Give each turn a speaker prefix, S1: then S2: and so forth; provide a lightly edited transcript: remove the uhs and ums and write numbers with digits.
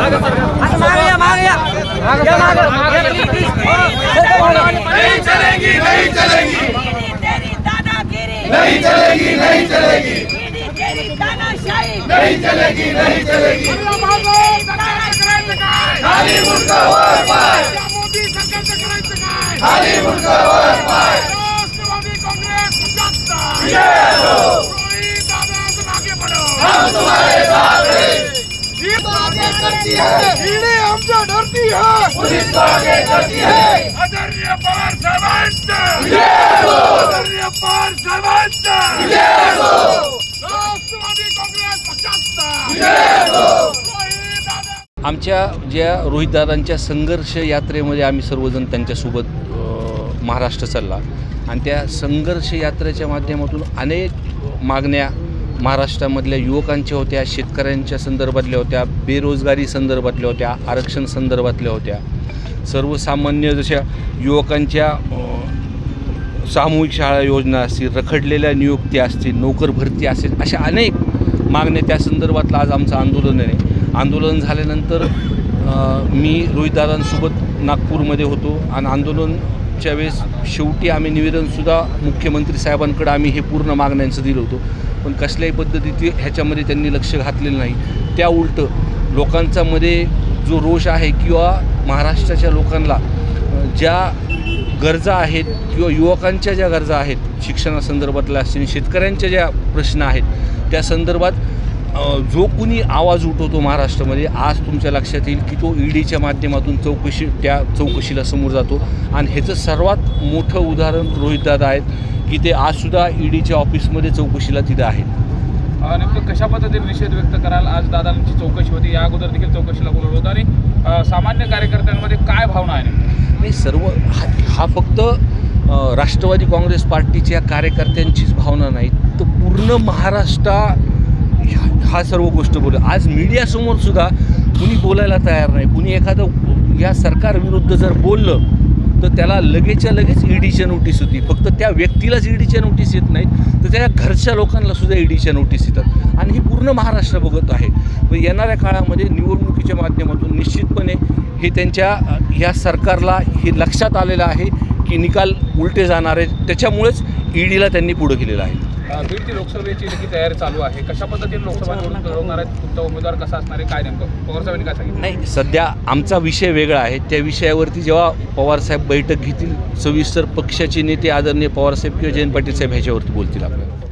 S1: नहीं चलेगी, नहीं चलेगी,
S2: तेरी दादागिरी
S1: नहीं चलेगी, नहीं चलेगी,
S2: तेरी तानाशाही
S1: नहीं चलेगी, नहीं चलेगी। खाली मुर्गा वर पाय,
S3: मोदी सरकारचं करायचं काय?
S1: खाली मुर्गा वर पाय।
S3: राष्ट्रवादी काँग्रेस पक्षाचा
S1: जय हो,
S3: रोहित दादाचं मागे पडो।
S1: हम तुम्हारे साथ हैं।
S3: ईडी
S1: आगे करती है,
S3: ईडी आमच्या डरती है।
S1: पुलिस को आगे करती है।
S3: आदरणीय पवार साहेबांचं
S1: जय हो,
S3: आदरणीय पवार साहेबांचं
S1: जय हो,
S3: राष्ट्रवादी काँग्रेस पक्षाचा
S1: जय हो।
S3: रोहित दादा
S4: आमच्या ज्या रोहितदादांच्या संघर्ष यात्रेमध्ये आम्ही सर्वजण त्यांच्यासोबत महाराष्ट्र चालला आणि त्या संघर्ष यात्रेच्या माध्यमातून अनेक मागण्या महाराष्ट्रामधल्या युवकांच्या होत्या, शेतकऱ्यांच्या संदर्भातल्या होत्या, बेरोजगारी संदर्भातल्या होत्या, आरक्षण संदर्भातल्या होत्या, सर्वसामान्य जशा युवकांच्या सामूहिक शाळा योजना असतील, रखडलेल्या नियुक्त्या असतील, नोकर भरती असेल, अशा अनेक मागण्या त्या संदर्भातलं आज आमचं आंदोलन आहे। आंदोलन झाल्यानंतर मी रोहितदादांसोबत नागपूरमध्ये होतो आणि आंदोलनच्या वेळेस शेवटी आम्ही निवेदनसुद्धा मुख्यमंत्री साहेबांकडे आम्ही हे पूर्ण मागण्यांचं दिलं होतं, पण कसल्याही पद्धतीने ह्याच्यामध्ये त्यांनी लक्ष घातलेलं नाही। त्या उलटं लोकांचा मध्ये जो रोष आहे किंवा महाराष्ट्राच्या लोकांना ज्या गरजा आहेत किंवा युवकांच्या ज्या गरजा आहेत, शिक्षणासंदर्भातल्या असतील, शेतकऱ्यांच्या ज्या प्रश्न आहेत, त्या संदर्भात जो कुणी आवाज उठवतो महाराष्ट्रामध्ये, आज तुमच्या लक्षात येईल की तो ईडीच्या माध्यमातून त्या चौकशीला समोर जातो आणि ह्याचं सर्वात मोठं उदाहरण रोहितदादा आहेत की ते आजसुद्धा ईडीच्या ऑफिसमध्ये चौकशीला तिथं आहेत।
S5: नेमकं कशा पद्धतीने निषेध व्यक्त कराल? आज दादांची चौकशी होती, या अगोदर देखील चौकशीला बोलवलं होतं आणि सामान्य कार्यकर्त्यांमध्ये काय भावना आहे?
S4: नाही, सर्व हा फक्त राष्ट्रवादी काँग्रेस पार्टीच्या कार्यकर्त्यांचीच भावना नाही, तर पूर्ण महाराष्ट्र हा सर्व गोष्ट बोलतो। आज मीडियासमोर सुद्धा कुणी बोलायला तयार नाही। कुणी एखादं या सरकारविरुद्ध जर बोललं तर त्याला लगेचच्या लगेच ईडीच्या नोटीस होती। फक्त त्या व्यक्तीलाच ईडीच्या नोटीस येत नाहीत, तर त्या घरच्या लोकांना सुद्धा ईडीच्या नोटीस येतात आणि हे पूर्ण महाराष्ट्र बघत आहे। पण येणाऱ्या काळामध्ये निवडणुकीच्या माध्यमातून निश्चितपणे हे त्यांच्या ह्या सरकारला हे लक्षात आलेलं आहे की निकाल उलटे जाणार आहेत, त्याच्यामुळेच ईडीला त्यांनी पुढं केलेलं आहे।
S5: बीडची लोकसभेची देखील तयारी चालू आहे, कशा पद्धतीने लोकसभा निवडणूक लढवणार आहेत? तुमचा उमेदवार कसा असणार आहे, काय नेमकं पवारसाहेबांनी काय सांगितलं?
S4: नाही, सध्या आमचा विषय वेगळा आहे। त्या विषयावरती जेव्हा पवारसाहेब बैठक घेतील, सविस्तर पक्षाचे नेते आदरणीय पवारसाहेब किंवा जयंत पाटील साहेब ह्याच्यावरती बोलतील आपल्याला।